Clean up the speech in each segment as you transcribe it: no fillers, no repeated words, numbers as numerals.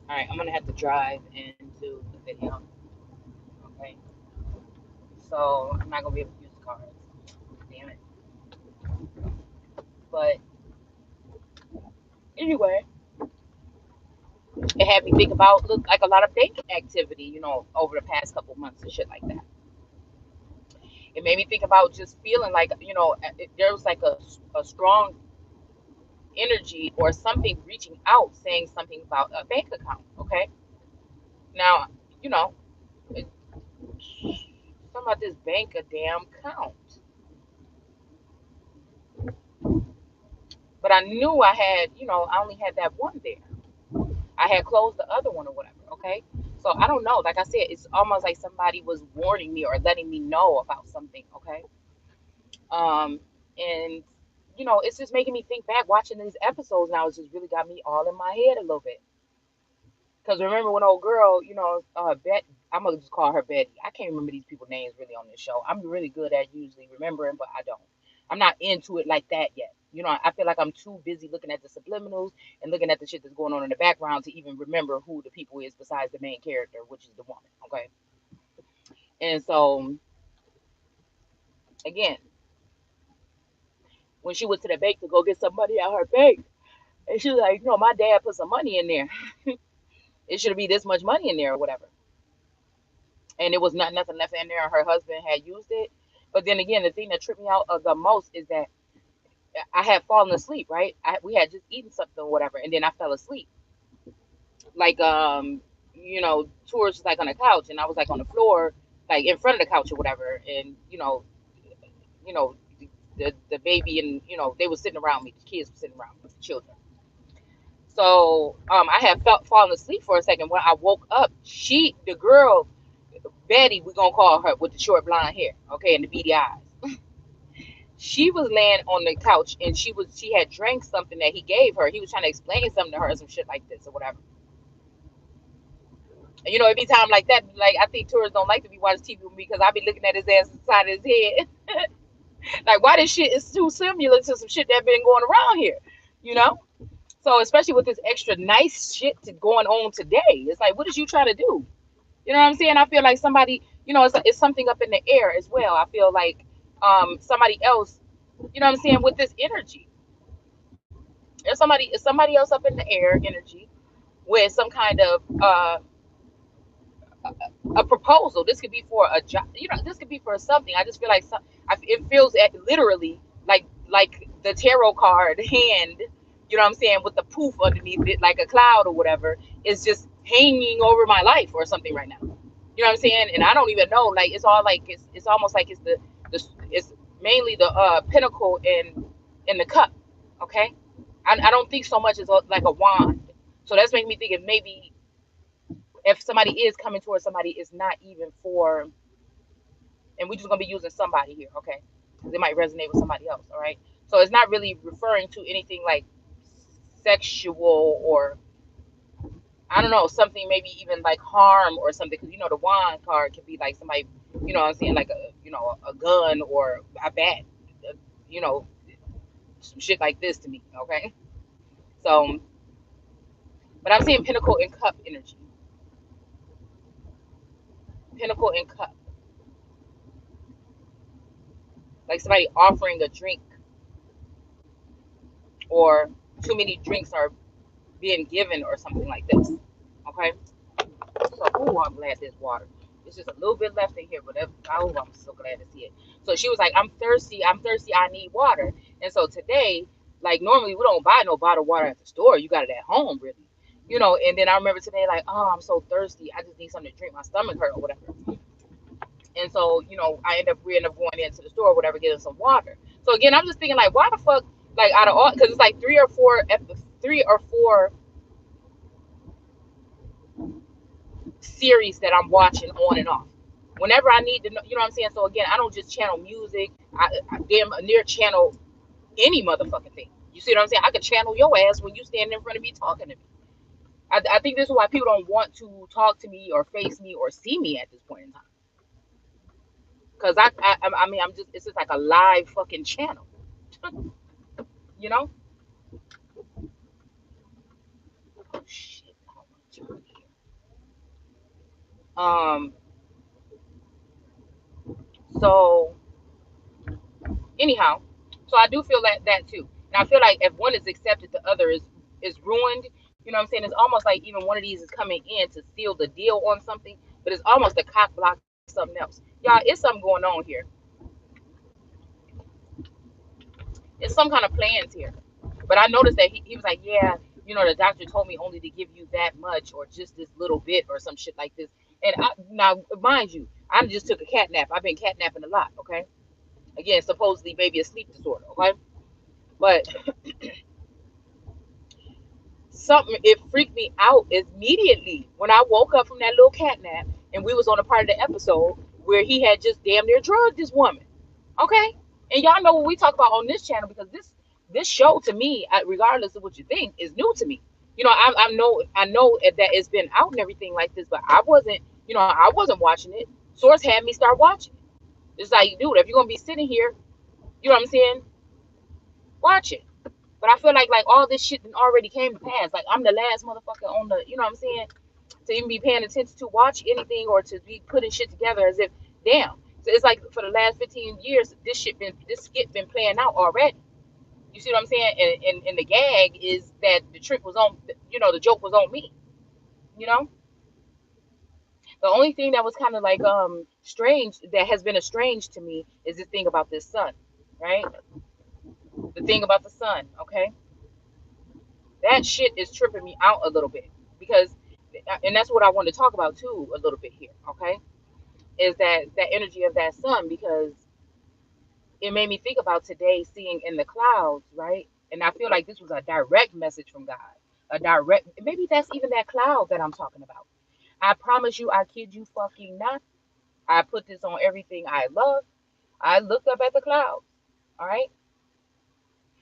All right, I'm gonna have to drive into the video. Okay, so I'm not gonna be able to use the cards. Damn it. But anyway, it had me think about look like a lot of bank activity, over the past couple months and shit like that. It made me think about just feeling like there was like a strong energy or something reaching out saying something about a bank account. Okay, now you know it's something about this bank a damn count, but I knew I only had that one there. I had closed the other one or whatever. Okay, so I don't know. Like I said, it's almost like somebody was warning me or letting me know about something. Okay, and it's just making me think back watching these episodes now. It's just really got me all in my head a little bit. Because remember when old girl, I'm gonna just call her Betty. I can't remember these people's names really on this show. I'm really good at usually remembering, but I don't. I'm not into it like that yet. I feel like I'm too busy looking at the subliminals and looking at the shit that's going on in the background to even remember who the people is besides the main character, which is the woman. Okay. And so again, when she went to the bank to go get some money out her bank, and she was like, my dad put some money in there. It should be this much money in there or whatever. And it was not nothing left in there. Her husband had used it. But then again, the thing that tripped me out the most is that I had fallen asleep. Right, we had just eaten something or whatever, and then I fell asleep. Like towards like on the couch, and I was like on the floor, like in front of the couch or whatever, and you know, the baby and they were sitting around me. The kids were sitting around me, the children. So I had felt fallen asleep for a second. When I woke up, the girl Betty, we're gonna call her with the short blonde hair, okay, and the beady eyes. She was laying on the couch and she had drank something that he gave her. He was trying to explain something to her, some shit like this or whatever. And every time like that, like I think tourists don't like to be watching TV with me because I be looking at his ass inside his head. Like why this shit is too similar to some shit that been going around here, you know? So especially with this extra nice shit going on today, it's like, what is you trying to do? You know what I'm saying? I feel like somebody, it's something up in the air as well. I feel like somebody else, what I'm saying, with this energy. It's somebody else up in the air energy with some kind of a proposal. This could be for a job. This could be for something. I just feel like it feels literally like the tarot card hand. You know what I'm saying? With the poof underneath it, like a cloud or whatever, is just hanging over my life or something right now. You know what I'm saying? And I don't even know. Like it's all like it's almost like it's mainly the pinnacle in the cup. Okay, I don't think so much as like a wand. So that's making me think if maybe if somebody is coming towards somebody, it's not even for, and we're just gonna be using somebody here, okay? Because it might resonate with somebody else. All right. So it's not really referring to anything like sexual or I don't know, something maybe even like harm or something, because the wand card can be like somebody, what I'm saying, like a gun or a bat, you know, some shit like this to me, okay? So, but I'm seeing pinnacle and cup energy, pinnacle and cup, like somebody offering a drink or too many drinks are being given or something like this, okay? So, oh, I'm glad there's water. It's just a little bit left in here, but I'm so glad to see it. So she was like, I'm thirsty, I need water. And so today, like normally we don't buy no bottled water at the store. You got it at home, really. And then I remember today, like, oh, I'm so thirsty. I just need something to drink. My stomach hurt or whatever. And so, we end up going into the store or whatever, getting some water. So again, I'm just thinking, like, why the fuck, like, out of all, because it's like three or four series that I'm watching on and off. Whenever I need to know, you know what I'm saying? So again, I don't just channel music. I damn near channel any motherfucking thing. You see what I'm saying? I could channel your ass when you stand in front of me talking to me. I think this is why people don't want to talk to me or face me or see me at this point in time. Because I mean, it's just like a live fucking channel, you know? Oh, shit. I don't want to turn Um, so anyhow, so I do feel that too. And I feel like if one is accepted, the other is ruined. You know what I'm saying? It's almost like even one of these is coming in to seal the deal on something, but it's almost a cock block something else. Y'all, it's something going on here. It's some kind of plans here. But I noticed that he was like, yeah, the doctor told me only to give you that much or just this little bit or some shit like this. And now, mind you, I just took a cat nap. I've been catnapping a lot, okay? Again, supposedly maybe a sleep disorder, okay? But something, it freaked me out immediately when I woke up from that little cat nap and we was on a part of the episode where he had just damn near drugged this woman, okay? And y'all know what we talk about on this channel because this show to me, regardless of what you think, is new to me. I know that it's been out and everything like this, but I wasn't watching it. Source had me start watching it. It's like, dude, if you're gonna be sitting here, you know what I'm saying, watch it. But I feel like all this shit already came to pass. Like I'm the last motherfucker on the, you know what I'm saying, to even be paying attention to watch anything or to be putting shit together as if, damn. So it's like for the last 15 years, this skit been playing out already. You see what I'm saying? And the gag is that the trick was on, the joke was on me. You know, the only thing that was kind of like strange, that has been a strange to me, is this thing about this sun, right? The thing about the sun, okay? That shit is tripping me out a little bit because, and that's what I want to talk about too a little bit here, okay? Is that energy of that sun, because it made me think about today seeing in the clouds, right? And I feel like this was a direct message from God. A direct, maybe that's even that cloud that I'm talking about. I promise you, I kid you fucking not. I put this on everything I love. I looked up at the clouds. All right.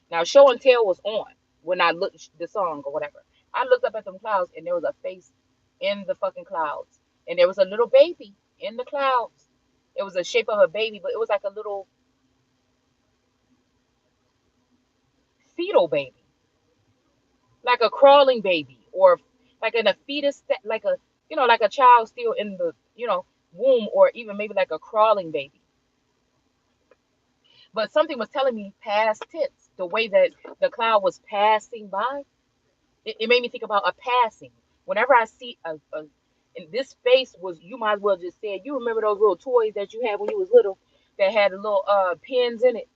Now, show and tell was on when I looked the song or whatever. I looked up at them clouds and there was a face in the fucking clouds. And there was a little baby in the clouds. It was the shape of a baby, but it was like a little fetal baby, like a crawling baby, or like in a fetus, like like a child still in the, womb, or even maybe like a crawling baby. But something was telling me past tense, the way that the cloud was passing by. It made me think about a passing. Whenever I see and this face was, you might as well just say, you remember those little toys that you had when you was little that had the little pins in it,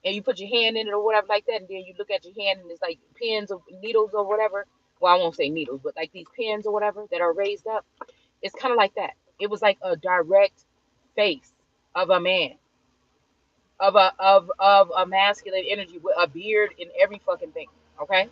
and you put your hand in it or whatever like that, and then you look at your hand and it's like pins of needles or whatever. Well, I won't say needles, but like these pins or whatever that are raised up. It's kind of like that. It was like a direct face of a man, of a masculine energy with a beard and every fucking thing. Okay.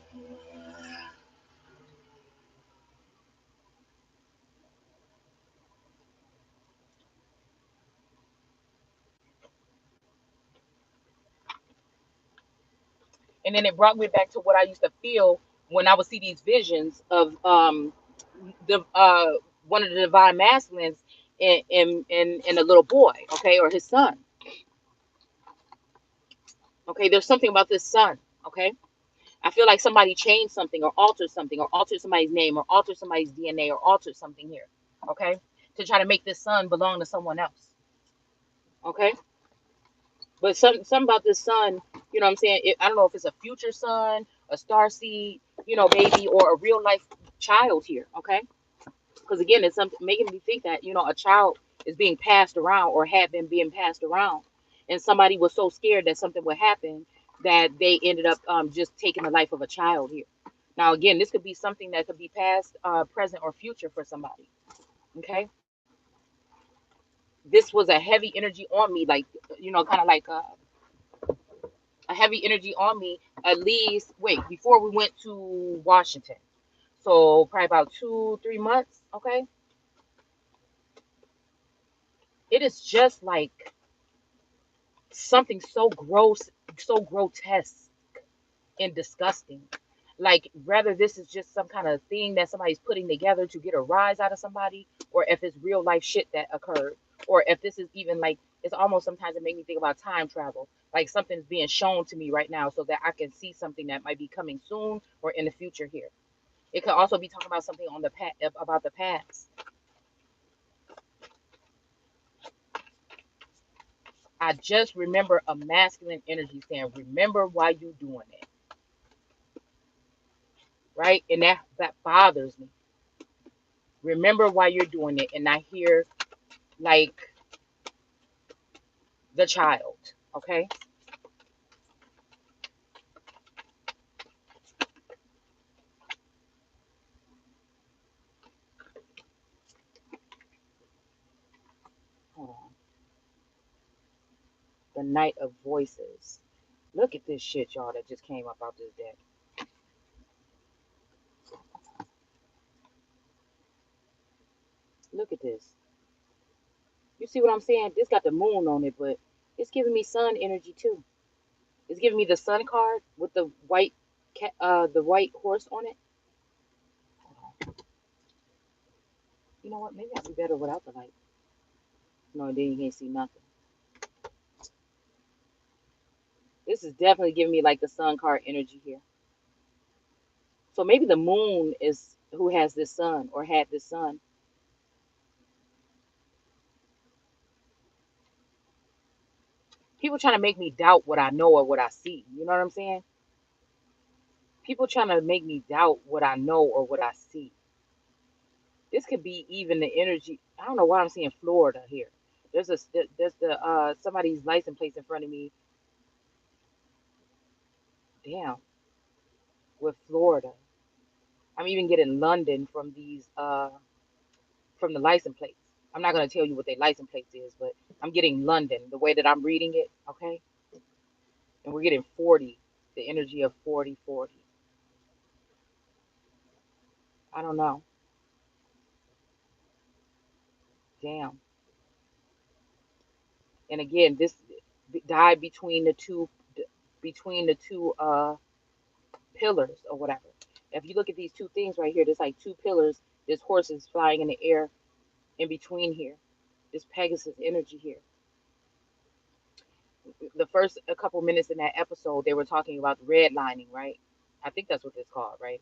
And then it brought me back to what I used to feel when I would see these visions of the one of the divine masculines in a little boy, okay, or his son. Okay, there's something about this son, okay? I feel like somebody changed something or altered somebody's name or altered somebody's DNA or altered something here, okay? To try to make this son belong to someone else. Okay? But something about this son, you know what I'm saying? I don't know if it's a future son, a star seed, baby, or a real life child here, okay? Because again, it's something making me think that, a child is being passed around or had been being passed around. And somebody was so scared that something would happen that they ended up just taking the life of a child here. Now, again, this could be something that could be past, present, or future for somebody. Okay. This was a heavy energy on me, like, kind of like a heavy energy on me, at least, before we went to Washington. So probably about 2-3 months. Okay. It is just like something so gross, so grotesque and disgusting. Like, whether this is just some kind of thing that somebody's putting together to get a rise out of somebody, or if it's real life shit that occurred, or if this is even like, it's almost sometimes it makes me think about time travel. Like something's being shown to me right now so that I can see something that might be coming soon or in the future here. It could also be talking about something on the about the past. I just remember a masculine energy saying, remember why you doing it, right? And that bothers me. Remember why you're doing it. And I hear like the child, okay? Hold on. The Knight of Voices. Look at this shit, y'all, that just came up out this deck. Look at this. You see what I'm saying? This got the moon on it, but it's giving me sun energy too. It's giving me the sun card with the white the white horse on it. You know what? Maybe I'll be better without the light. No, then you can't see nothing. This is definitely giving me like the sun card energy here. So maybe the moon is who has this sun or had this sun. People trying to make me doubt what I know or what I see. You know what I'm saying? People trying to make me doubt what I know or what I see. This could be even the energy. I don't know why I'm seeing Florida here. There's the somebody's license plate in front of me. Damn, with Florida. I'm even getting London from these from the license plates. I'm not gonna tell you what their license plates is, but I'm getting London the way that I'm reading it, okay? And we're getting 40, the energy of 40, 40. I don't know. Damn. And again, this died between the two pillars or whatever. If you look at these two things right here, there's like two pillars. There's horses flying in the air in between here. This Pegasus energy here. The first a couple minutes in that episode, they were talking about redlining, right? I think that's what it's called, right?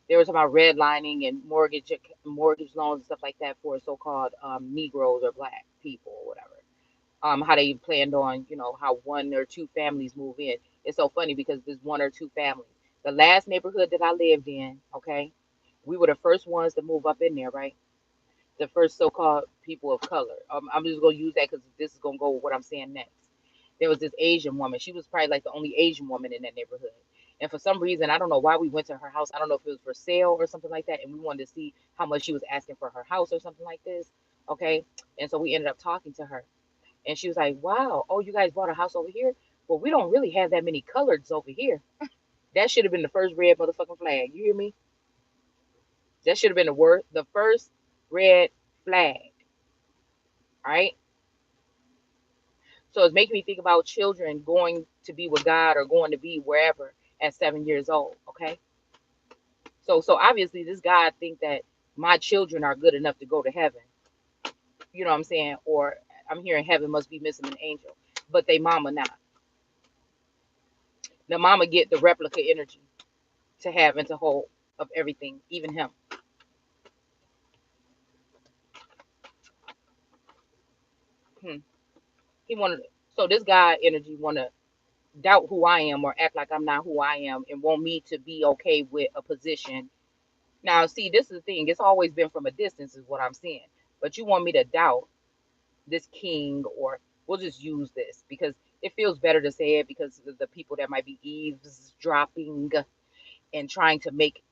They were talking about redlining and mortgage loans and stuff like that for so-called Negroes or black people or whatever. How they planned on, how one or two families move in. It's so funny because there's one or two families. The last neighborhood that I lived in, okay, we were the first ones to move up in there, right? The first so-called people of color. I'm just gonna use that because this is gonna go with what I'm saying next. There was this Asian woman. She was probably like the only Asian woman in that neighborhood. And for some reason, I don't know why we went to her house. I don't know if it was for sale or something like that. And we wanted to see how much she was asking for her house or something like this. Okay. And so we ended up talking to her. And she was like, wow, oh, you guys bought a house over here? Well, we don't really have that many coloreds over here. That should have been the first red motherfucking flag. You hear me? That should have been the first red flag. All right. So it's making me think about children going to be with God or going to be wherever at 7 years old. Okay. So obviously this God think that my children are good enough to go to heaven. You know what I'm saying? Or I'm hearing heaven must be missing an angel, but they mama not. The mama get the replica energy to have and to hold of everything, even him. He wanted. So this guy energy want to doubt who I am or act like I'm not who I am and want me to be okay with a position. Now, see, this is the thing. It's always been from a distance, is what I'm saying. But you want me to doubt this king, or we'll just use this because it feels better to say it because of the people that might be eavesdropping and trying to make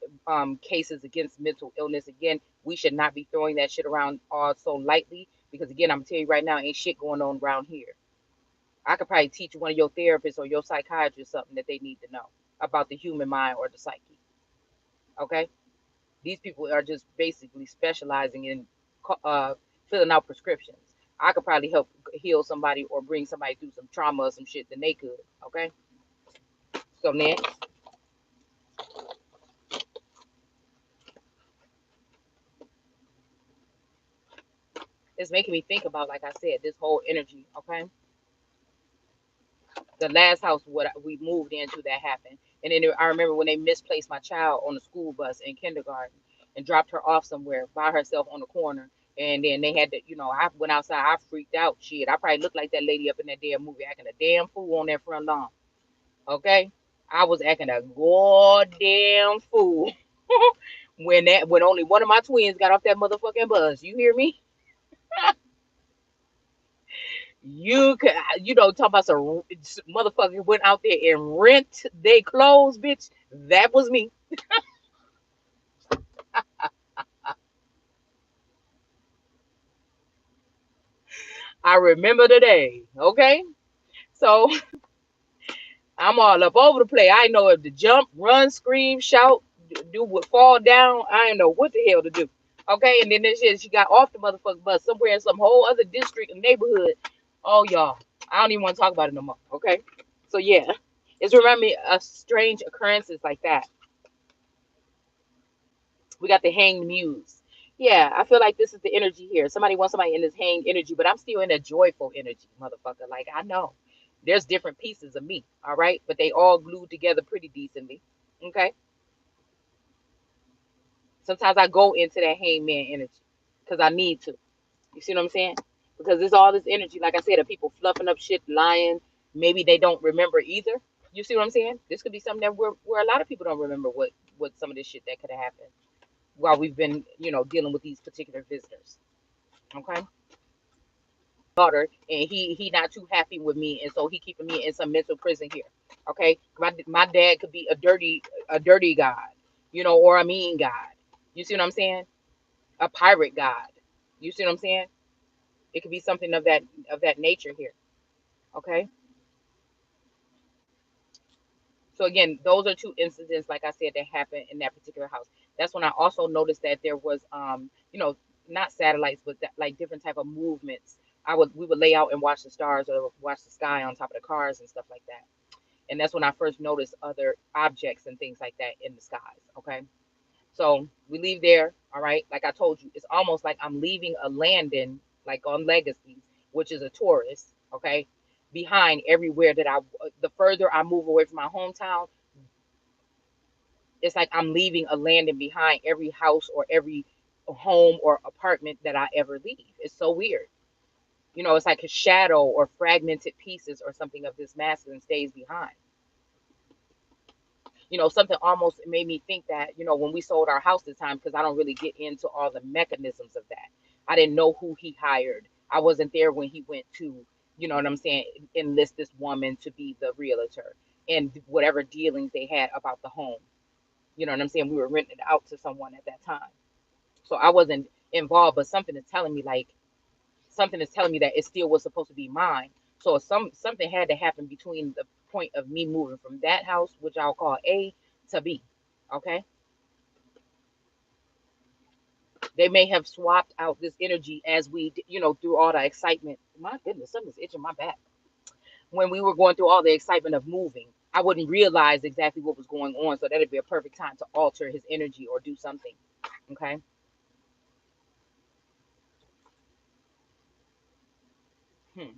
cases against mental illness. Again, we should not be throwing that shit around all so lightly because, again, I'm going to tell you right now, ain't shit going on around here. I could probably teach one of your therapists or your psychiatrist something that they need to know about the human mind or the psyche. Okay? These people are just basically specializing in filling out prescriptions. I could probably help heal somebody or bring somebody through some trauma or some shit than they could. Okay? So next. It's making me think about, like I said, this whole energy, okay? The last house what we moved into that happened. And then I remember when they misplaced my child on the school bus in kindergarten and dropped her off somewhere by herself on the corner. And then they had to, I went outside. I freaked out. Shit, I probably looked like that lady up in that damn movie acting a damn fool on that front lawn. Okay, I was acting a goddamn fool when only one of my twins got off that motherfucking bus. You hear me? You could, talk about some motherfucker went out there and rent their clothes, bitch. That was me. I remember the day. Okay, so I'm all up over the place. I know if to jump, run, scream, shout, do what, fall down. I didn't know what the hell to do. Okay, and then this shit, she got off the motherfucking bus somewhere in some whole other district and neighborhood. Oh, y'all, I don't even want to talk about it no more. Okay, so yeah, it's reminding me of strange occurrences like that. We got the hanged muse. Yeah, I feel like this is the energy here. Somebody wants somebody in this hanged energy, but I'm still in a joyful energy, motherfucker. Like, I know there's different pieces of me, all right? But they all glued together pretty decently. Okay. Sometimes I go into that hangman energy because I need to. You see what I'm saying? Because there's all this energy, like I said, of people fluffing up shit, lying. Maybe they don't remember either. You see what I'm saying? This could be something that where a lot of people don't remember what some of this shit that could have happened while we've been, dealing with these particular visitors. Okay. Daughter, and he not too happy with me, and so he keeping me in some mental prison here. Okay. My dad could be a dirty god, or a mean god. You see what I'm saying? A pirate god. You see what I'm saying? It could be something of that nature here. Okay. So again, those are two incidents, like I said, that happened in that particular house. That's when I also noticed that there was, not satellites, but that, like different type of movements. We would lay out and watch the stars or watch the sky on top of the cars and stuff like that. And that's when I first noticed other objects and things like that in the skies. Okay. So we leave there. All right. Like I told you, it's almost like I'm leaving a landing, like on Legacy, which is a tourist. Okay. Behind everywhere that the further I move away from my hometown, it's like I'm leaving a landing behind every house or every home or apartment that I ever leave. It's so weird. It's like a shadow or fragmented pieces or something of this masculine stays behind. Something almost made me think that, when we sold our house this time, because I don't really get into all the mechanisms of that. I didn't know who he hired. I wasn't there when he went to, what I'm saying, enlist this woman to be the realtor and whatever dealings they had about the home. You know what I'm saying? We were renting it out to someone at that time. So I wasn't involved, but something is telling me that it still was supposed to be mine. So something had to happen between the point of me moving from that house, which I'll call A, to B. Okay. They may have swapped out this energy as we, through all the excitement. My goodness, something's itching my back. When we were going through all the excitement of moving, I wouldn't realize exactly what was going on. So that'd be a perfect time to alter his energy or do something. Okay. Hmm.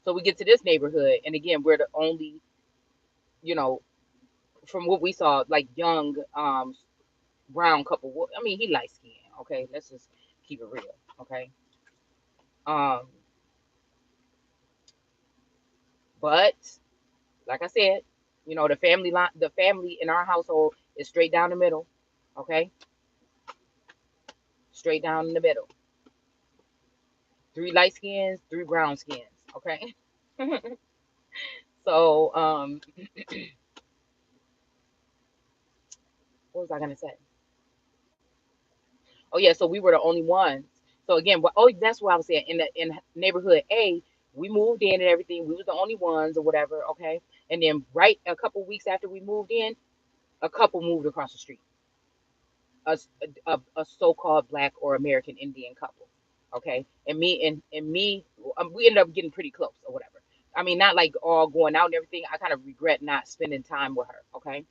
So we get to this neighborhood, and again, we're the only, you know, from what we saw, like young brown couple. I mean, he light skinned. Okay, let's just keep it real. Okay. Um, but like I said, the family in our household is straight down the middle. Okay, straight down in the middle. Three light skins, three brown skins. Okay. So what was I gonna say? Oh yeah, so we were the only ones. So again, that's what I was saying. In neighborhood A, we moved in and everything. We was the only ones or whatever. Okay, and then right a couple weeks after we moved in, a couple moved across the street. A so-called Black or American Indian couple. Okay, and me, we ended up getting pretty close or whatever. I mean, not like all going out and everything. I kind of regret not spending time with her. Okay,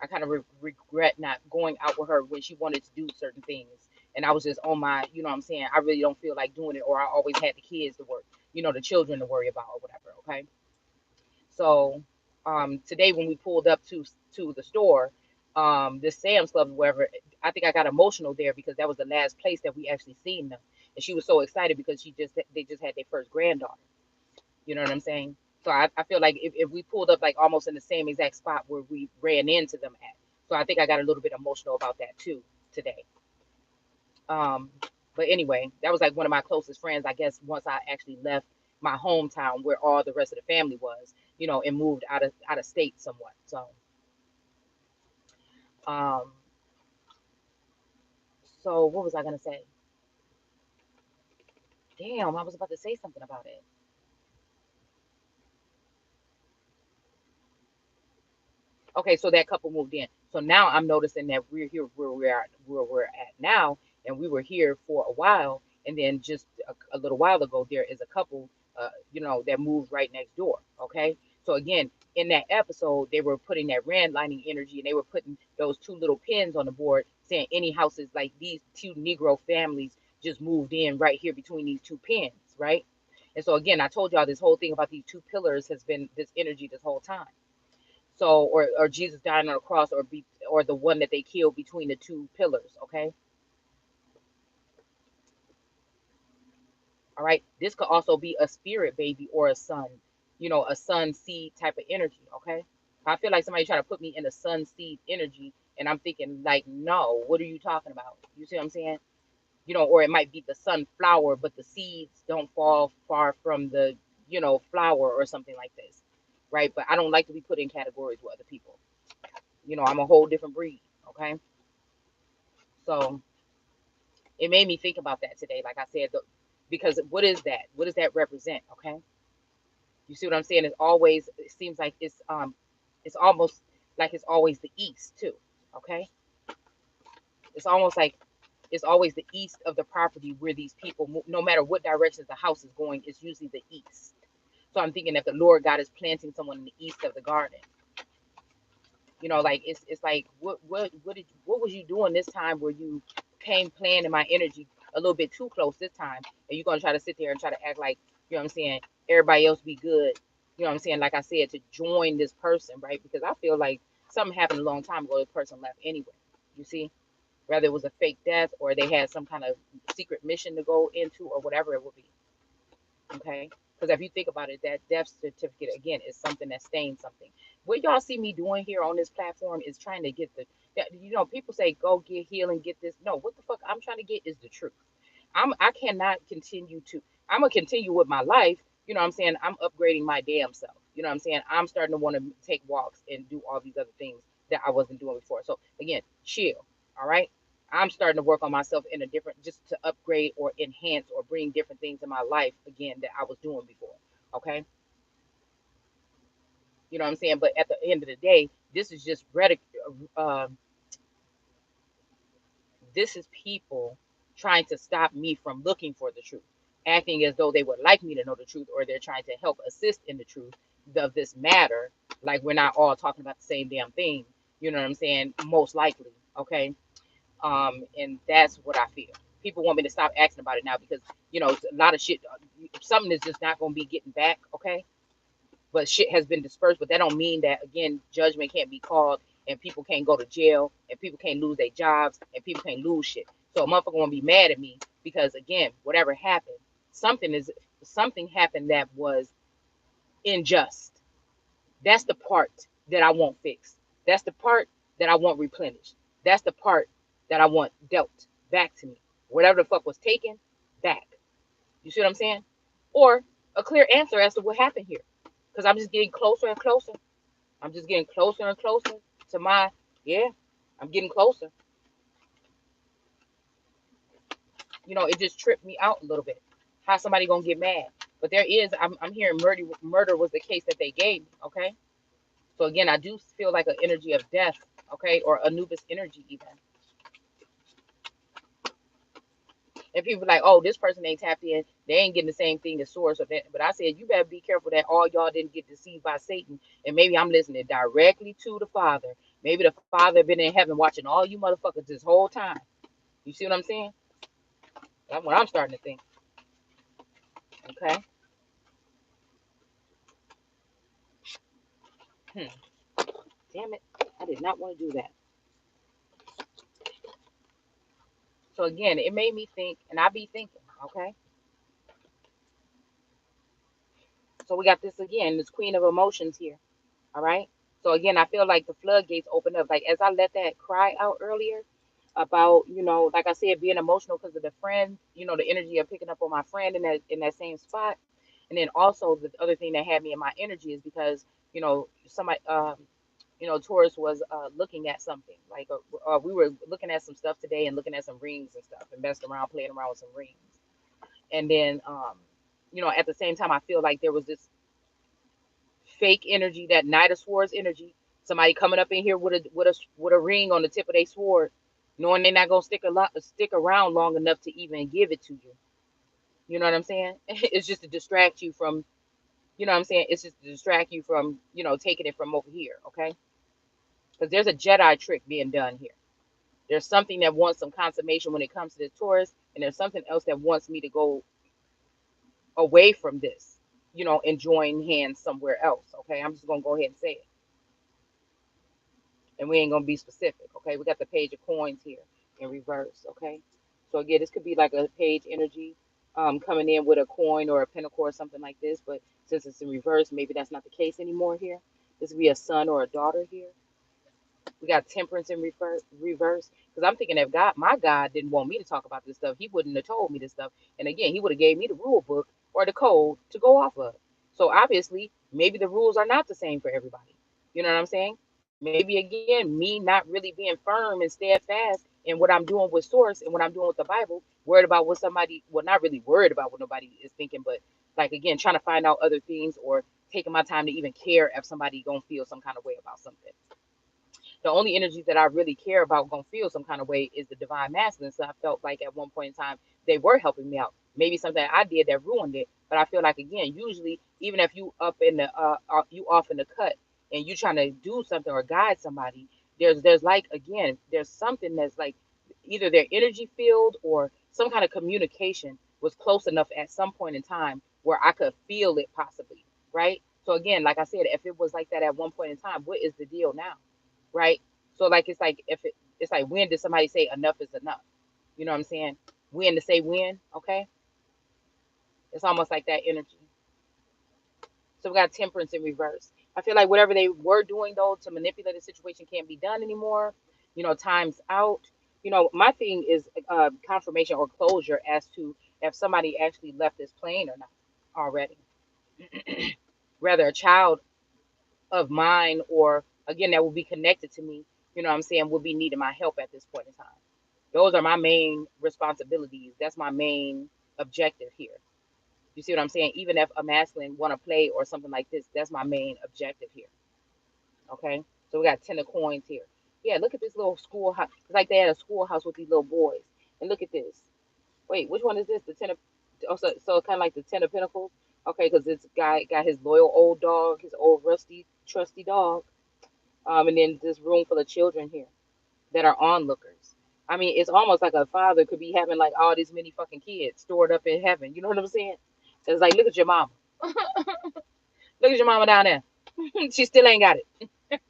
I kind of regret not going out with her when she wanted to do certain things. And I was just on my, you know what I'm saying? I really don't feel like doing it, or I always had the kids to work, the children to worry about or whatever. Okay. So today when we pulled up to the store, this Sam's Club, or wherever. I think I got emotional there because that was the last place that we actually seen them, and she was so excited because they just had their first granddaughter. You know what I'm saying? So I feel like if we pulled up like almost in the same exact spot where we ran into them at. So I think I got a little bit emotional about that too today. Um, but anyway, that was like one of my closest friends, I guess, once I actually left my hometown where all the rest of the family was, and moved out of state somewhat. Um, so what was I gonna say? Damn, I was about to say something about it. Okay, so that couple moved in. So now I'm noticing that we're here where we're at now, and we were here for a while, and then just a little while ago, there is a couple, that moved right next door. Okay, so again, in that episode, they were putting that redlining energy, and they were putting those two little pins on the board, saying any houses like these two Negro families just moved in right here between these two pins, right? And so again, I told y'all this whole thing about these two pillars has been this energy this whole time. So, or Jesus dying on the cross, or the one that they killed between the two pillars. Okay, all right. This could also be a spirit baby or a son, a sun seed type of energy. Okay, I feel like somebody trying to put me in a sun seed energy, and I'm thinking like, no, what are you talking about? You see what I'm saying? Or it might be the sunflower, but the seeds don't fall far from the flower or something like this, right? But I don't like to be put in categories with other people. I'm a whole different breed. Okay, so it made me think about that today. Like I said, because what is that? What does that represent? Okay, you see what I'm saying? It seems like it's almost like it's always the east too. Okay, it's almost like it's always the east of the property where these people move. No matter what direction the house is going, it's usually the east. So I'm thinking that the Lord God is planting someone in the east of the garden. Like it's like what was you doing this time where you came playing in my energy a little bit too close this time, and you're gonna try to sit there and try to act like, what I'm saying, everybody else be good, what I'm saying, like I said, to join this person, right? Because I feel like something happened a long time ago, this person left anyway. You see, whether it was a fake death or they had some kind of secret mission to go into or whatever it would be. Okay, because if you think about it, that death certificate again is something that stains something. What y'all see me doing here on this platform is trying to get people say go get healing, get this. No, what the fuck I'm trying to get is the truth. I cannot continue to. I'm gonna continue with my life. What I'm saying, I'm upgrading my damn self. What I'm saying, I'm starting to want to take walks and do all these other things that I wasn't doing before. So again, chill. All right. I'm starting to work on myself in a different, just to upgrade or enhance or bring different things in my life again that I was doing before. Okay. What I'm saying? But at the end of the day, this is just uh, this is people trying to stop me from looking for the truth, acting as though they would like me to know the truth, or they're trying to help assist in the truth of this matter. Like we're not all talking about the same damn thing. You know what I'm saying? Most likely. Okay. And that's what I feel. People want me to stop asking about it now because a lot of shit, something is just not going to be getting back. Okay, but shit has been dispersed. But that don't mean that again judgment can't be called, and people can't go to jail, and people can't lose their jobs, and people can't lose shit. So a motherfucker won't be mad at me because again, whatever happened, something is something happened that was unjust. That's the part that I want fixed. That's the part that I want replenished. That's the part that I want dealt back to me. Whatever the fuck was taken, back. You see what I'm saying? Or a clear answer as to what happened here. Because I'm just getting closer and closer. I'm just getting closer and closer to yeah, I'm getting closer. It just tripped me out a little bit. How somebody gonna get mad? But I'm hearing murder was the case that they gave me, okay? So again, I do feel like an energy of death, okay, or Anubis energy even. And people like, oh, this person ain't tapped in. They ain't getting the same thing as source of that. But I said, you better be careful that all y'all didn't get deceived by Satan. And maybe I'm listening directly to the Father. Maybe the Father been in heaven watching all you motherfuckers this whole time. You see what I'm saying? That's what I'm starting to think. Okay. Damn it. I did not want to do that. So again, it made me think, and I be thinking, okay? So we got this again, this queen of emotions here, all right? So again, I feel like the floodgates open up. Like as I let that cry out earlier about, like I said, being emotional because of the friend, the energy of picking up on my friend in that same spot. And then also the other thing that had me in my energy is because, somebody, Taurus was looking at something. Like we were looking at some stuff today and looking at some rings and stuff and messing around, playing around with some rings. And then, at the same time, I feel like there was this fake energy, that Knight of Swords energy. Somebody coming up in here with a ring on the tip of their sword, knowing they're not gonna stick around long enough to even give it to you. You know what I'm saying? It's just to distract you from, what I'm saying? It's just to distract you from, taking it from over here, okay? Because there's a Jedi trick being done here. There's something that wants some consummation when it comes to the Taurus, and there's something else that wants me to go away from this, and join hands somewhere else, okay? I'm just gonna go ahead and say it. And we ain't gonna be specific, okay? We got the Page of Coins here in reverse, okay? So again, this could be like a page energy coming in with a coin or a pentacle or something like this, but since it's in reverse, maybe that's not the case anymore here. This would be a son or a daughter here. We got Temperance in reverse, because I'm thinking if my God didn't want me to talk about this stuff, he wouldn't have told me this stuff. And again, he would have gave me the rule book or the code to go off of. So obviously, maybe the rules are not the same for everybody. You know what I'm saying? Maybe again, me not really being firm and steadfast in what I'm doing with source and what I'm doing with the Bible, worried about what somebody, well, not really worried about what nobody is thinking, but like again, trying to find out other things or taking my time to even care if somebody gonna feel some kind of way about something. The only energy that I really care about gonna feel some kind of way is the divine masculine. So I felt like at one point in time they were helping me out. Maybe something I did that ruined it, but I feel like again, usually even if you up in the you off in the cut and you trying to do something or guide somebody, there's like again, there's something that's like either their energy field or some kind of communication was close enough at some point in time where I could feel it possibly, right? So again, like I said, if it was like that at one point in time, what is the deal now? Right? So like it's like it's like when did somebody say enough is enough? You know what I'm saying? When to say when, okay? It's almost like that energy. So we got Temperance in reverse. I feel like whatever they were doing though to manipulate the situation can't be done anymore. Time's out. My thing is confirmation or closure as to if somebody actually left this plane or not already. Rather a child of mine or again that will be connected to me, what I'm saying, will be needing my help at this point in time. Those are my main responsibilities. That's my main objective here. You see what I'm saying? Even if a masculine want to play or something like this, that's my main objective here. Okay? So we got 10 of coins here. Yeah, look at this little schoolhouse. It's like they had a schoolhouse with these little boys. And look at this. Wait, which one is this? The 10 of, oh, so kind of like the 10 of pentacles. Okay, because this guy got his loyal old dog, his old rusty, trusty dog. And then this room full of children here that are onlookers. I mean, it's almost like a father could be having like all these many fucking kids stored up in heaven. You know what I'm saying? It's like, look at your mama. Look at your mama down there. She still ain't got it.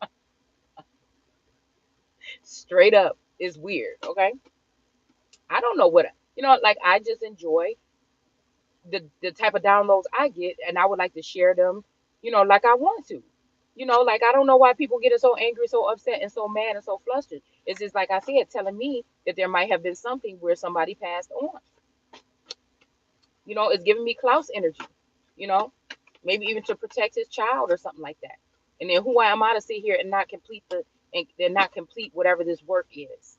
Straight up. It's weird. Okay. I don't know what, like I just enjoy the type of downloads I get, and I would like to share them, like I want to. Like I don't know why people get so angry, so upset, and so mad and so flustered. It's just like I said, telling me that there might have been something where somebody passed on. It's giving me Klaus energy, you know, maybe even to protect his child or something like that. And then who am I to sit here and not complete and not complete whatever this work is?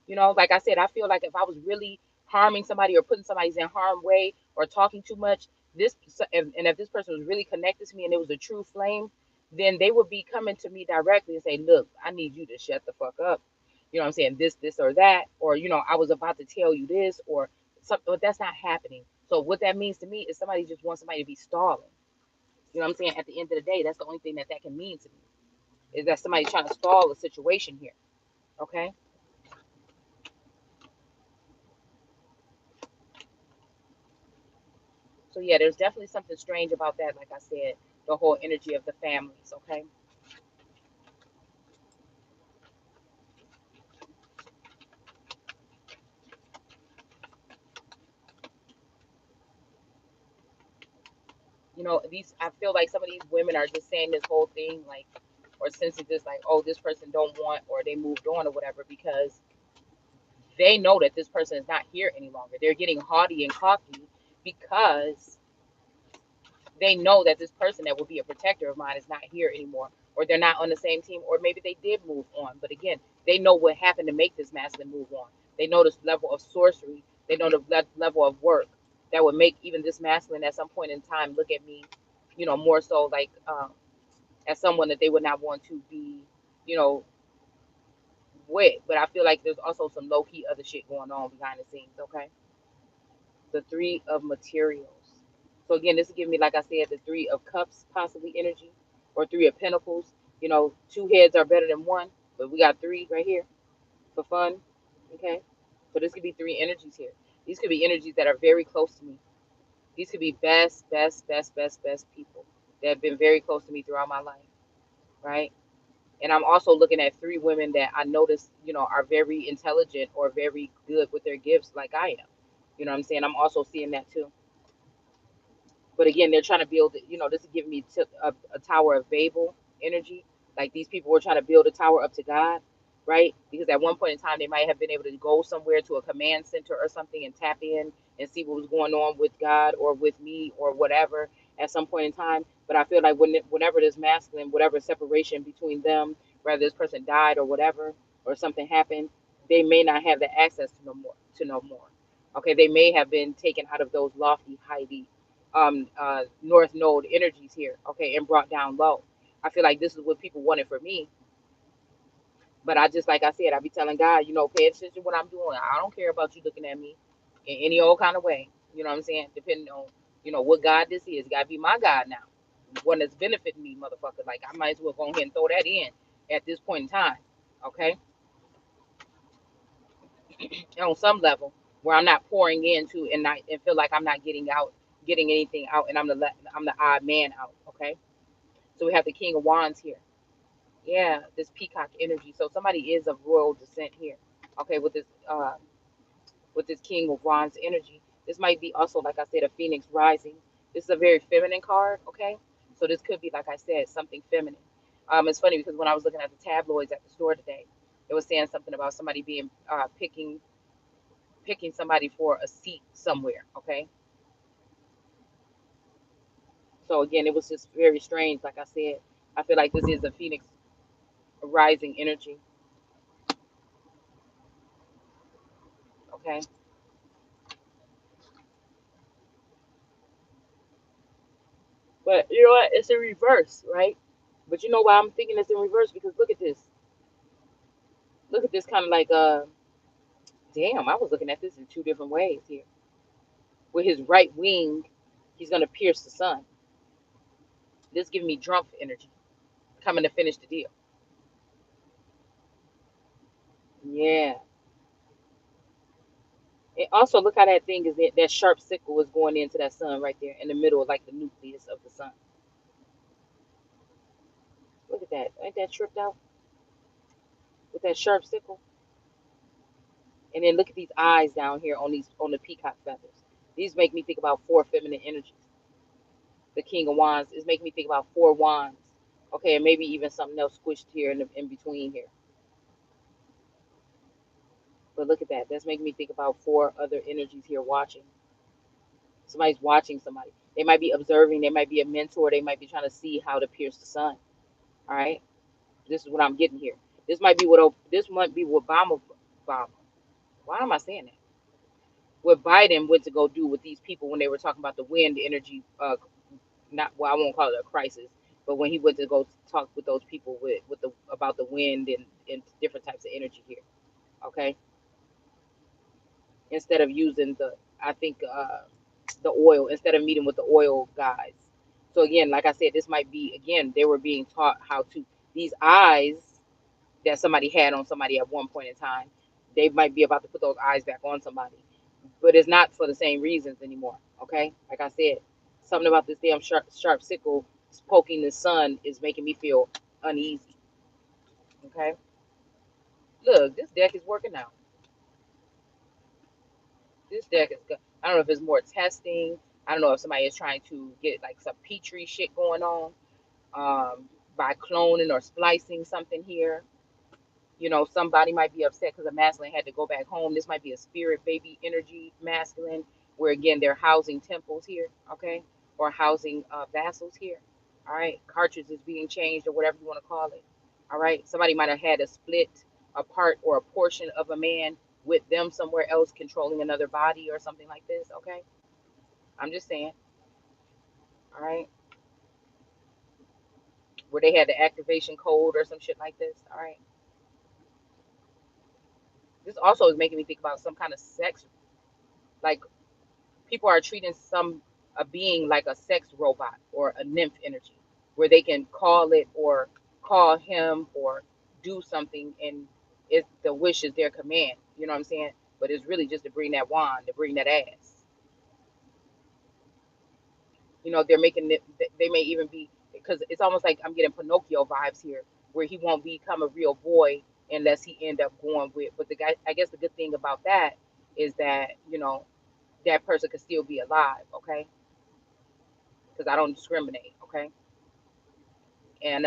Like I said, I feel like if I was really harming somebody or putting somebody in harm way or talking too much, if this person was really connected to me and it was a true flame, then they would be coming to me directly and say, look, I need you to shut the fuck up. You know what I'm saying? This or that, or, I was about to tell you this or something, but that's not happening. So what that means to me is somebody just wants somebody to be stalling. You know what I'm saying? At the end of the day, that's the only thing that can mean to me is that somebody trying to stall a situation here. Okay. So yeah, there's definitely something strange about that. Like I said, the whole energy of the families. Okay. You know, these, I feel like some of these women are just saying this whole thing like, or sensing this like, oh, this person don't want, or they moved on or whatever, because they know that this person is not here any longer. They're getting haughty and cocky because they know that this person that would be a protector of mine is not here anymore, or they're not on the same team, or maybe they did move on. But again, they know what happened to make this masculine move on. They know this level of sorcery. They know the level of work that would make even this masculine at some point in time look at me, you know, more so like as someone that they would not want to be, you know, with. But I feel like there's also some low key other shit going on behind the scenes. Okay, the three of materials. So again, this is giving me, like I said, the three of cups, possibly energy, or three of pentacles. You know, two heads are better than one, but we got three right here for fun. Okay, so this could be three energies here. These could be energies that are very close to me. These could be best people that have been very close to me throughout my life, right? And I'm also looking at three women that I notice, you know, are very intelligent or very good with their gifts, like I am. You know what I'm saying? I'm also seeing that too. But again, they're trying to build, you know, this is giving me a Tower of Babel energy. Like these people were trying to build a tower up to God, right? Because at one point in time, they might have been able to go somewhere to a command center or something and tap in and see what was going on with God or with me or whatever at some point in time. But I feel like whenever this masculine, whatever separation between them, whether this person died or whatever, or something happened, they may not have the access to no more. Okay, they may have been taken out of those lofty, heighty north node energies here, okay, and brought down low. I feel like this is what people wanted for me, but I just, like I said, I be telling God, you know, pay attention to what I'm doing. I don't care about you looking at me in any old kind of way. You know what I'm saying? Depending on, you know, what God this is. Got to be my God now, one that's benefiting me, motherfucker. Like I might as well go ahead and throw that in at this point in time, okay? And on some level where I'm not pouring into and feel like I'm not getting anything out, and I'm the odd man out, okay? So we have the King of Wands here. Yeah, this peacock energy. So somebody is of royal descent here. Okay, with this King of Wands energy. This might be also, like I said, a Phoenix rising. This is a very feminine card, okay? So this could be, like I said, something feminine. It's funny because when I was looking at the tabloids at the store today, it was saying something about somebody being picking somebody for a seat somewhere, okay? So again, it was just very strange. Like I said, I feel like this is a Phoenix rising energy, okay? But you know what? It's in reverse, right? But you know why I'm thinking it's in reverse? Because look at this. Look at this kind of like damn, I was looking at this in two different ways here. With his right wing, he's gonna pierce the sun. This giving me Trump energy, coming to finish the deal. Yeah. And also look how that thing is, that sharp sickle is going into that sun right there in the middle of like the nucleus of the sun. Look at that. Ain't that tripped out? With that sharp sickle. And then look at these eyes down here on the peacock feathers. These make me think about four feminine energies. The King of Wands is making me think about four wands. Okay, and maybe even something else squished here in between here. But look at that. That's making me think about four other energies here watching. Somebody's watching somebody. They might be observing. They might be a mentor. They might be trying to see how to pierce the sun. All right. This is what I'm getting here. This might be what Obama. Why am I saying that? What Biden went to go do with these people when they were talking about the wind energy. Not, well, I won't call it a crisis, but when he went to go talk with those people with the about the wind and different types of energy here. Okay. Instead of using I think the oil, instead of meeting with the oil guys. So again, like I said, this might be, again, they were being taught how to, these eyes that somebody had on somebody at one point in time, they might be about to put those eyes back on somebody, but it's not for the same reasons anymore. Okay, like I said, something about this damn sharp sickle poking the sun is making me feel uneasy. Okay, look, this deck is working out. This deck is good. I don't know if it's more testing. I don't know if somebody is trying to get like some Petri shit going on by cloning or splicing something here. You know, somebody might be upset because a masculine had to go back home. This might be a spirit baby energy masculine, where again they're housing temples here, okay, or housing vassals here. All right, cartridge is being changed or whatever you want to call it. All right, somebody might have had a split, a part or a portion of a man with them somewhere else controlling another body or something like this. Okay, I'm just saying. All right, where they had the activation code or some shit like this. All right, this also is making me think about some kind of sex, like people are treating some a being like a sex robot or a nymph energy, where they can call it or call him or do something, and it's the wish is their command. You know what I'm saying? But it's really just to bring that wand, to bring that ass. You know, they're making it. They may even be, because it's almost like I'm getting Pinocchio vibes here, where he won't become a real boy unless he end up going with. But the guy, I guess the good thing about that is that, you know, that person could still be alive. Okay, because I don't discriminate. Okay, and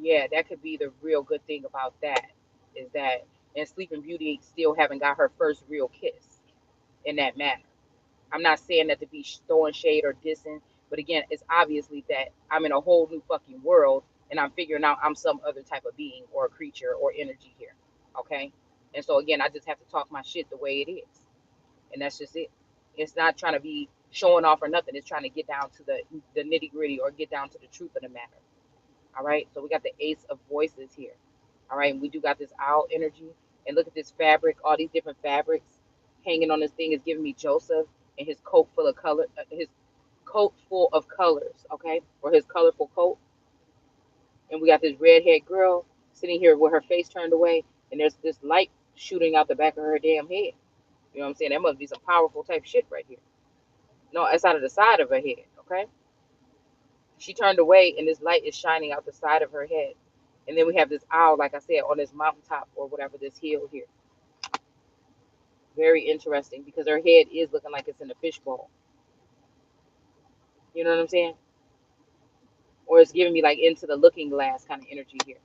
yeah, that could be the real good thing about that, is that, and Sleeping Beauty still haven't got her first real kiss in that manner. I'm not saying that to be throwing shade or dissing, but again, it's obviously that I'm in a whole new fucking world, and I'm figuring out I'm some other type of being or creature or energy here. Okay, and so again, I just have to talk my shit the way it is, and that's just it. It's not trying to be showing off or nothing. It's trying to get down to the nitty gritty, or get down to the truth of the matter. All right, so we got the Ace of Voices here. All right, and we do got this owl energy. And look at this fabric, all these different fabrics hanging on this thing is giving me Joseph and his coat full of color, his coat full of colors, okay, or his colorful coat. And we got this redhead girl sitting here with her face turned away, and there's this light shooting out the back of her damn head. You know what I'm saying? That must be some powerful type shit right here. No, it's out of the side of her head, okay? She turned away, and this light is shining out the side of her head. And then we have this owl, like I said, on this mountaintop or whatever, this hill here. Very interesting, because her head is looking like it's in a fishbowl. You know what I'm saying? Or it's giving me like into the looking glass kind of energy here.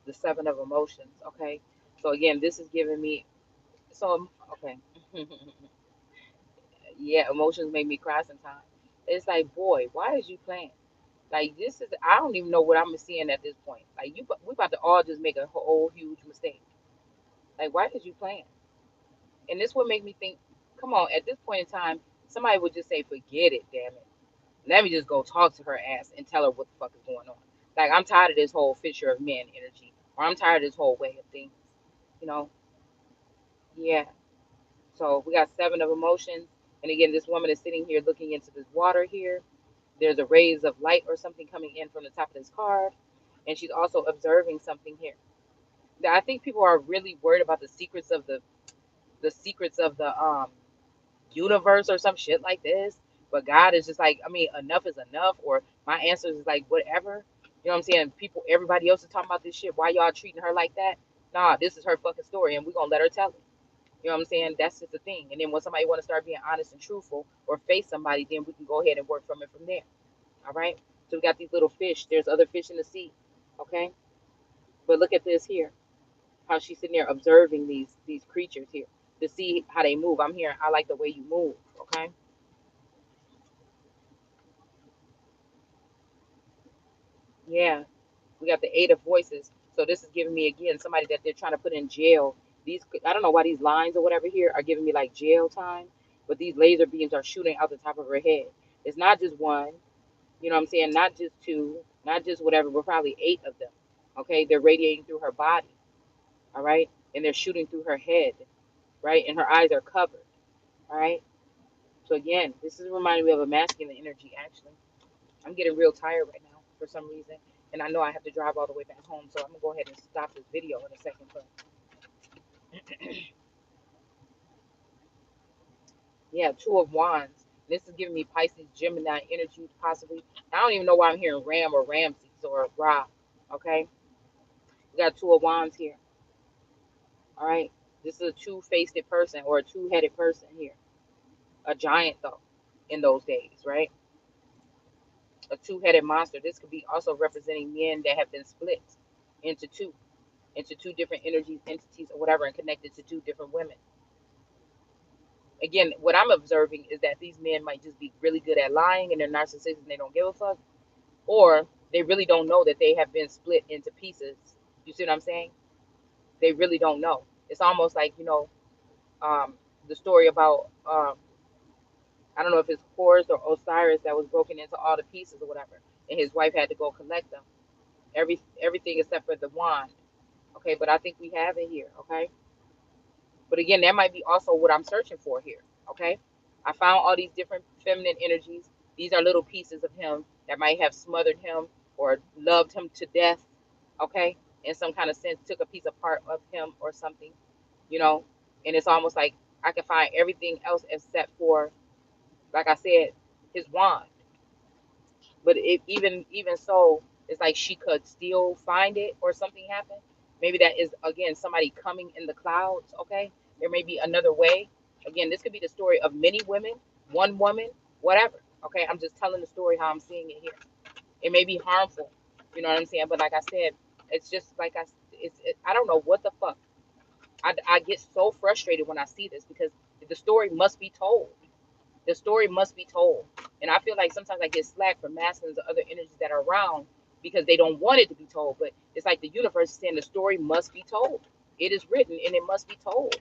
The Seven of Emotions. Okay. So again, this is giving me, so okay. Yeah, emotions make me cry sometimes. It's like, boy, why is you playing? Like, this is, I don't even know what I'm seeing at this point. Like, we about to all just make a whole huge mistake. Like, why is you playing? And this would make me think, come on, at this point in time, somebody would just say, forget it, damn it. Let me just go talk to her ass and tell her what the fuck is going on. Like, I'm tired of this whole Fisher of Men energy. Or I'm tired of this whole way of things. You know? Yeah. So we got Seven of Emotions. And again, this woman is sitting here looking into this water here. There's a rays of light or something coming in from the top of this card. And she's also observing something here. I think people are really worried about the secrets of the universe or some shit like this. But God is just like, I mean, enough is enough, or my answer is like whatever. You know what I'm saying? People, everybody else is talking about this shit. Why y'all treating her like that? Nah, this is her fucking story, and we're gonna let her tell it. You know what I'm saying? That's just the thing. And then when somebody want to start being honest and truthful or face somebody, then we can go ahead and work from it from there. All right. So we got these little fish. There's other fish in the sea. Okay. But look at this here. How she's sitting there observing these creatures here to see how they move. I'm hearing, I like the way you move. Okay. Yeah. We got the Eight of Voices. So this is giving me again somebody that they're trying to put in jail. These, I don't know why these lines or whatever here are giving me like jail time, but these laser beams are shooting out the top of her head. It's not just one, you know what I'm saying? Not just two, not just whatever, but probably eight of them. Okay, they're radiating through her body. All right, and they're shooting through her head. Right, and her eyes are covered. All right. So again, this is reminding me of a masculine energy. Actually, I'm getting real tired right now for some reason. And I know I have to drive all the way back home, so I'm gonna go ahead and stop this video in a second. But yeah, Two of Wands. This is giving me Pisces, Gemini energy, possibly. I don't even know why I'm hearing Ram or Ramsey. or Ra. Okay, we got Two of Wands here. All right, this is a two-faced person or a two-headed person here. A giant though, in those days, right? A two-headed monster. This could be also representing men that have been split into two different energies, entities, or whatever, and connected to two different women. Again, what I'm observing is that these men might just be really good at lying and they're narcissistic and they don't give a fuck, or they really don't know that they have been split into pieces. You see what I'm saying? They really don't know. It's almost like, the story about, I don't know if it's Horus or Osiris that was broken into all the pieces or whatever, and his wife had to go collect them. Everything except for the wand. Okay, but I think we have it here. Okay, but again, that might be also what I'm searching for here. Okay, I found all these different feminine energies. These are little pieces of him that might have smothered him or loved him to death. Okay, in some kind of sense, took a piece of part of him or something, you know. And it's almost like I can find everything else except for, like I said, his wand. But even so, it's like she could still find it or something happen. Maybe that is again somebody coming in the clouds. Okay, there may be another way. Again, this could be the story of many women, one woman, whatever. Okay, I'm just telling the story how I'm seeing it here. It may be harmful, you know what I'm saying? But like I said, it's just like I don't know what the fuck. I get so frustrated when I see this because the story must be told. The story must be told. And I feel like sometimes I get slack from masculines or other energies that are around because they don't want it to be told. But it's like the universe is saying the story must be told. It is written and it must be told.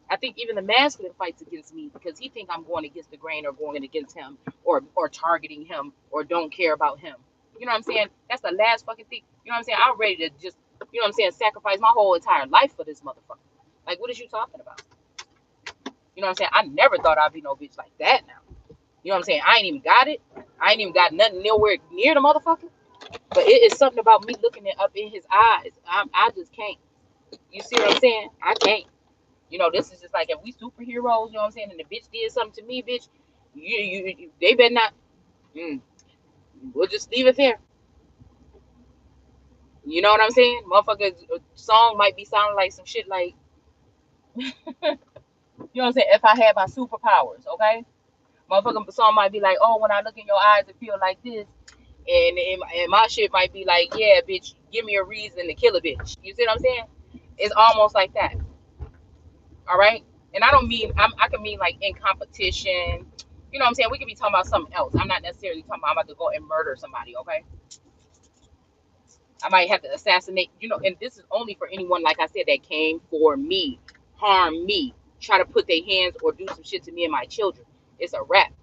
I think even the masculine fights against me because he think I'm going against the grain or going against him or targeting him or don't care about him. You know what I'm saying? That's the last fucking thing. You know what I'm saying? I'm ready to just, you know what I'm saying, sacrifice my whole entire life for this motherfucker. Like, what is you talking about? You know what I'm saying? I never thought I'd be no bitch like that now. You know what I'm saying? I ain't even got it. I ain't even got nothing nowhere near the motherfucker. But it is something about me looking it up in his eyes. I just can't. You see what I'm saying? I can't. You know, this is just like if we superheroes, you know what I'm saying, and the bitch did something to me, bitch, they better not. We'll just leave it there. You know what I'm saying? Motherfuckers, song might be sounding like some shit like, you know what I'm saying? If I had my superpowers, okay? Motherfucking song might be like, oh, when I look in your eyes, it feel like this. And my shit might be like, yeah, bitch, give me a reason to kill a bitch. You see what I'm saying? It's almost like that. All right? And I don't mean, I can mean like in competition. You know what I'm saying? We could be talking about something else. I'm not necessarily talking about I'm about to go and murder somebody, okay? I might have to assassinate, you know, and this is only for anyone, like I said, that came for me, harm me, try to put their hands or do some shit to me and my children. It's a wrap.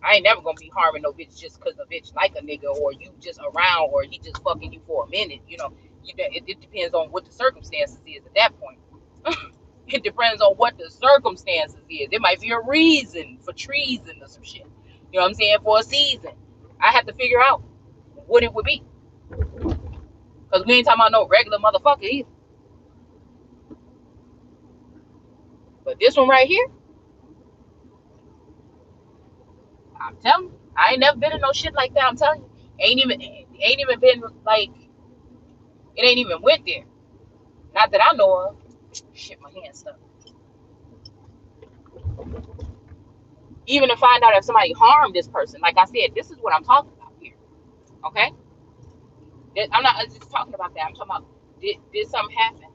I ain't never gonna be harming no bitch just because a bitch like a nigga or you just around or he just fucking you for a minute. You know, it depends on what the circumstances is at that point. It depends on what the circumstances is. There might be a reason for treason or some shit. You know what I'm saying? For a season. I have to figure out what it would be. Because we ain't talking about no regular motherfucker either. But this one right here, I'm telling you, I ain't never been in no shit like that. I'm telling you. Ain't even been like, it ain't even went there. Not that I know of. Shit, my hand stuck. Even to find out if somebody harmed this person. Like I said, this is what I'm talking about here. Okay? I'm not just talking about that. I'm talking about, did something happen?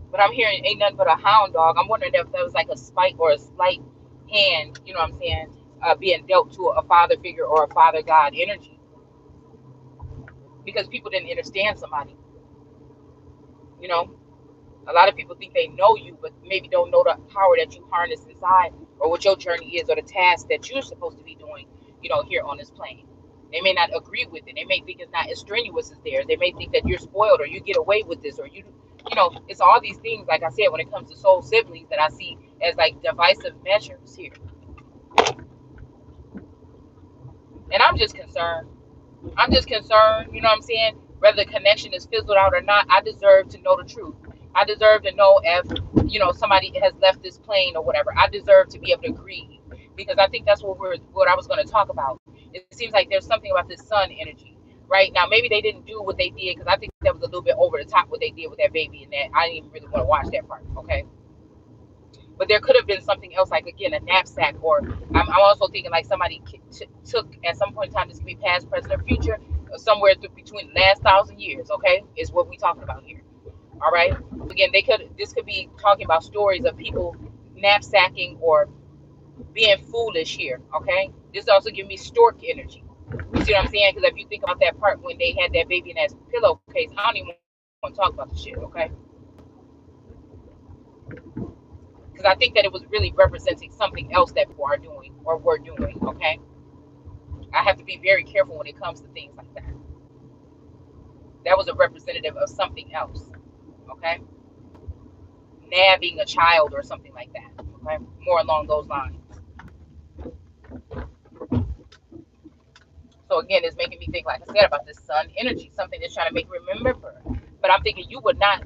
But I'm hearing ain't nothing but a hound dog. I'm wondering if there was like a spike or a slight hand, you know what I'm saying, being dealt to a father figure or a father God energy. Because people didn't understand somebody. You know? A lot of people think they know you, but maybe don't know the power that you harness inside or what your journey is or the task that you're supposed to be doing, you know, here on this plane. They may not agree with it. They may think it's not as strenuous as theirs. They may think that you're spoiled or you get away with this or you know, it's all these things, like I said, when it comes to soul siblings that I see as like divisive measures here. And I'm just concerned. You know what I'm saying? Whether the connection is fizzled out or not, I deserve to know the truth. I deserve to know if, you know, somebody has left this plane or whatever. I deserve to be able to grieve, because I think that's what I was going to talk about. It seems like there's something about this sun energy right now. Maybe they didn't do what they did, because I think that was a little bit over the top what they did with that baby, and that I didn't even really want to watch that part. Okay. But there could have been something else, like, again, a knapsack, or I'm also thinking like somebody took at some point in time, this could be past, present, or future, or somewhere between the last 1,000 years, okay, is what we're talking about here. All right. Again, this could be talking about stories of people knapsacking or being foolish here, okay? This also gives me stork energy. You see what I'm saying? Because if you think about that part when they had that baby in that pillowcase, I don't even want to talk about the shit, okay? Because I think that it was really representing something else that people are doing or were doing, okay? I have to be very careful when it comes to things like that. That was a representative of something else, okay? Nabbing a child or something like that, okay? More along those lines. So again, it's making me think, like I said, about this sun energy, something that's trying to make you remember. But I'm thinking you would not,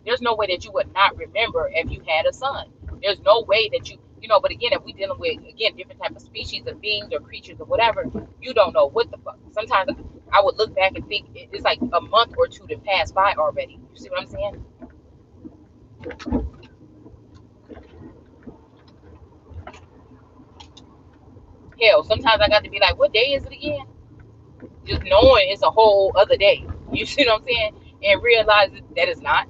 there's no way that you would not remember if you had a son. There's no way that you know, but again, if we dealing with, again, different type of species of beings or creatures or whatever, you don't know what the fuck. Sometimes I would look back and think it's like a month or two that passed by already. You see what I'm saying? Hell, sometimes I got to be like, what day is it again? Just knowing it's a whole other day. You see what I'm saying? And realize that it's not.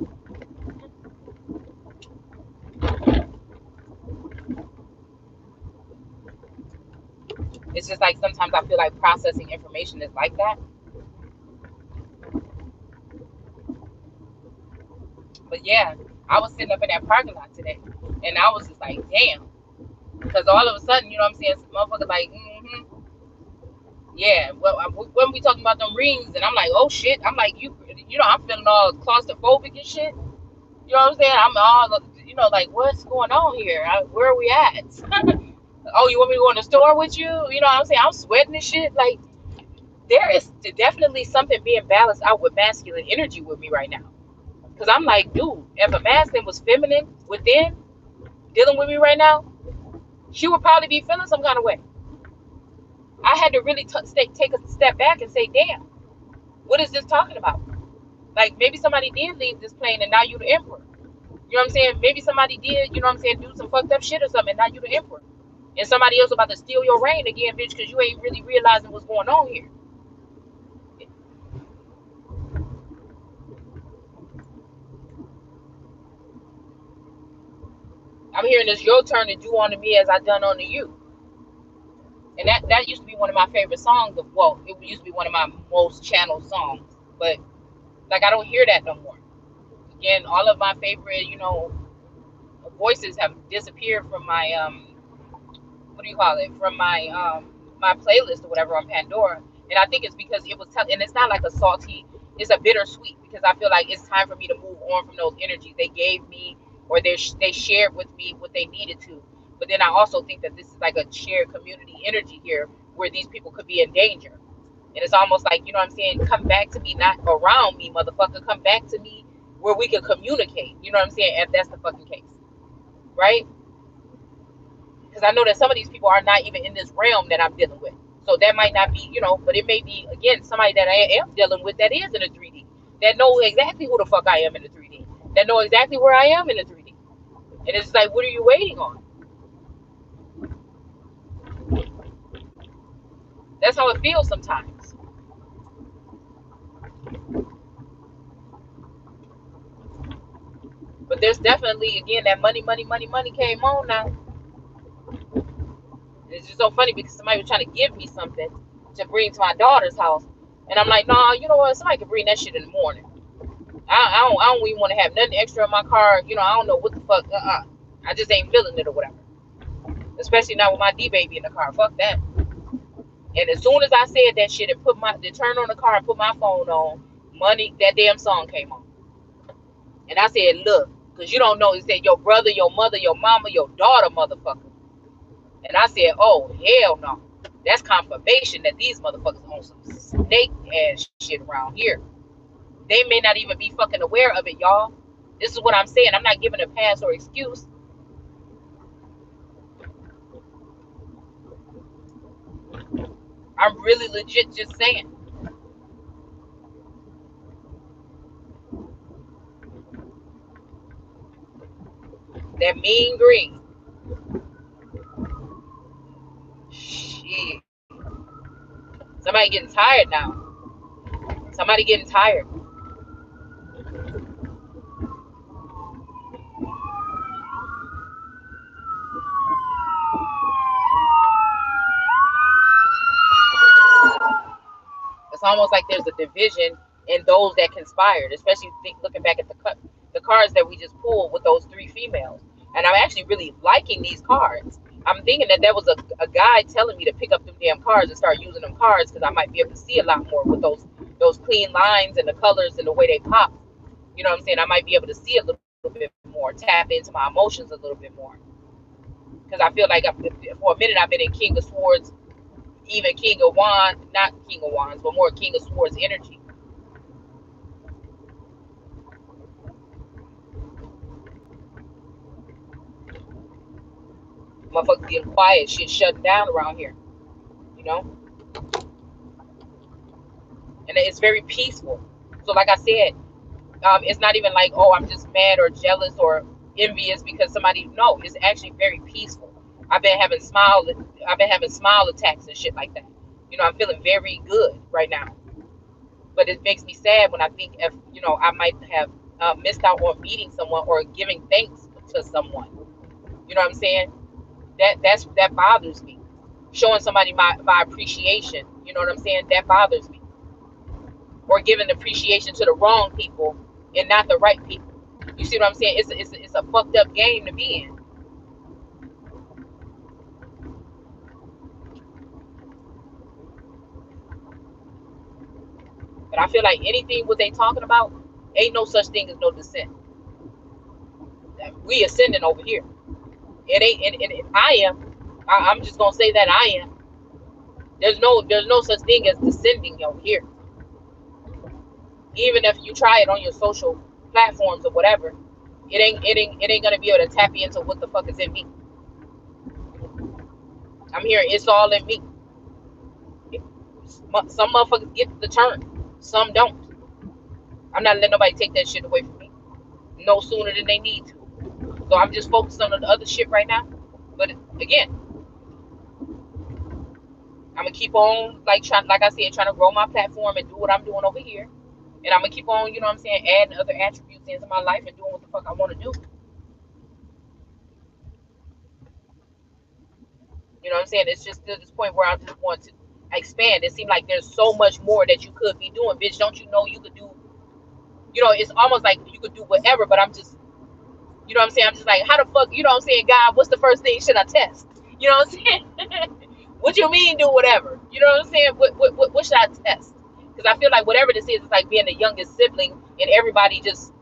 It's just like sometimes I feel like processing information is like that. But yeah, I was sitting up in that parking lot today, and I was just like, damn. Because all of a sudden, you know what I'm saying, motherfucker like, yeah, well, when we talking about them rings, and I'm like, oh shit, I'm like, you know, I'm feeling all claustrophobic and shit. You know what I'm saying? I'm all, you know, like, what's going on here? Where are we at? Oh, you want me to go in the store with you? You know what I'm saying? I'm sweating and shit. Like, there is definitely something being balanced out with masculine energy with me right now. Because I'm like, dude, if a masculine was feminine within dealing with me right now, she would probably be feeling some kind of way. I had to really take a step back and say, damn, what is this talking about? Like, maybe somebody did leave this plane and now you the emperor. You know what I'm saying? Maybe somebody did, you know what I'm saying, do some fucked up shit or something, and now you the emperor. And somebody else about to steal your reign again, bitch, because you ain't really realizing what's going on here. I'm hearing this, your turn to do unto me as I done unto you. And that used to be one of my favorite songs. Well, it used to be one of my most channeled songs. But, like, I don't hear that no more. Again, all of my favorite, you know, voices have disappeared from my, what do you call it? From my, my playlist or whatever on Pandora. And I think it's because it was, and it's not like a salty, it's a bittersweet. Because I feel like it's time for me to move on from those energies they gave me, or they shared with me what they needed to. But then I also think that this is like a shared community energy here where these people could be in danger. And it's almost like, you know what I'm saying, come back to me, not around me, motherfucker. Come back to me where we can communicate. You know what I'm saying? If that's the fucking case. Right? Because I know that some of these people are not even in this realm that I'm dealing with. So that might not be, you know, but it may be, again, somebody that I am dealing with that is in the 3D. That know exactly who the fuck I am in the 3D. That know exactly where I am in the 3D. And it's like, what are you waiting on? That's how it feels sometimes. But there's definitely, again, that money came on now. It's just so funny because somebody was trying to give me something to bring to my daughter's house. And I'm like, nah, you know what? Somebody can bring that shit in the morning. I don't even want to have nothing extra in my car. You know, I don't know what the fuck. I just ain't feeling it or whatever. Especially not with my D-baby in the car. Fuck that. And as soon as I said that shit and turned on the car and put my phone on, money, that damn song came on. And I said, look, because you don't know, it said your brother, your mother, your mama, your daughter, motherfucker. And I said, oh, hell no. That's confirmation that these motherfuckers on some snake ass shit around here. They may not even be fucking aware of it, y'all. This is what I'm saying. I'm not giving a pass or excuse. I'm really legit just saying. That mean green. Shit. Somebody getting tired now. Somebody getting tired. It's almost like there's a division in those that conspired, especially looking back at the cards that we just pulled with those 3 females. And I'm actually really liking these cards. I'm thinking that there was a guy telling me to pick up them damn cards and start using them cards because I might be able to see a lot more with those clean lines and the colors and the way they pop. You know what I'm saying? I might be able to see a little bit more, tap into my emotions a little bit more. Because I feel like for a minute I've been in King of Swords, even King of Wands, not King of Wands, but more King of Swords energy. Motherfuckers getting quiet, shit shutting down around here, you know? And it's very peaceful. So like I said, it's not even like, oh, I'm just mad or jealous or envious because somebody, no, it's actually very peaceful. I've been having smile attacks and shit like that. You know, I'm feeling very good right now. But it makes me sad when I think if, you know, I might have missed out on meeting someone or giving thanks to someone. You know what I'm saying? That bothers me. Showing somebody my appreciation, you know what I'm saying? That bothers me. Or giving appreciation to the wrong people and not the right people. You see what I'm saying? It's a fucked up game to be in. But I feel like anything what they talking about, ain't no such thing as no descent. We ascending over here. It ain't, and I am. I'm just gonna say that I am. There's no such thing as descending over here. Even if you try it on your social platforms or whatever, it ain't gonna be able to tap you into what the fuck is in me. I'm here. It's all in me. Some motherfuckers get the turn. Some don't. I'm not letting nobody take that shit away from me. No sooner than they need to. So I'm just focused on the other shit right now. But again, I'm gonna keep on like I said, trying to grow my platform and do what I'm doing over here. And I'm gonna keep on, you know what I'm saying, adding other attributes into my life and doing what the fuck I want to do. You know what I'm saying? It's just to this point where I just want to expand. It seems like there's so much more that you could be doing, bitch. Don't you know you could do? You know, it's almost like you could do whatever. But I'm just, you know what I'm saying? I'm just like, how the fuck? You know what I'm saying? God, what's the first thing should I test? You know what I'm saying? What you mean do whatever? You know what I'm saying? What should I test? Because I feel like whatever this is, it's like being the youngest sibling and everybody just,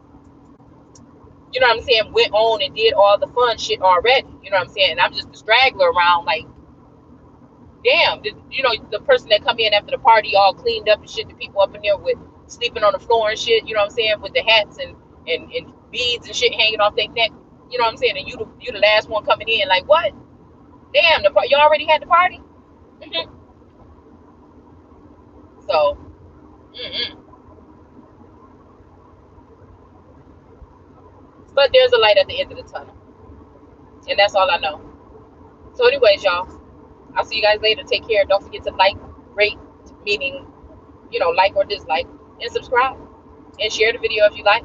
you know what I'm saying, went on and did all the fun shit already. You know what I'm saying? And I'm just the straggler around like, damn, you know, the person that come in after the party all cleaned up and shit, the people up in there with sleeping on the floor and shit, you know what I'm saying, with the hats and beads and shit hanging off their neck. You know what I'm saying? And you the last one coming in like, what? Damn, you already had the party? So, but there's a light at the end of the tunnel. And that's all I know. So anyways, y'all, I'll see you guys later. Take care. Don't forget to like, rate, meaning, you know, like or dislike, and subscribe. And share the video if you like.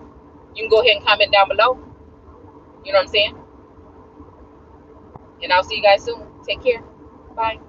You can go ahead and comment down below. You know what I'm saying? And I'll see you guys soon. Take care. Bye.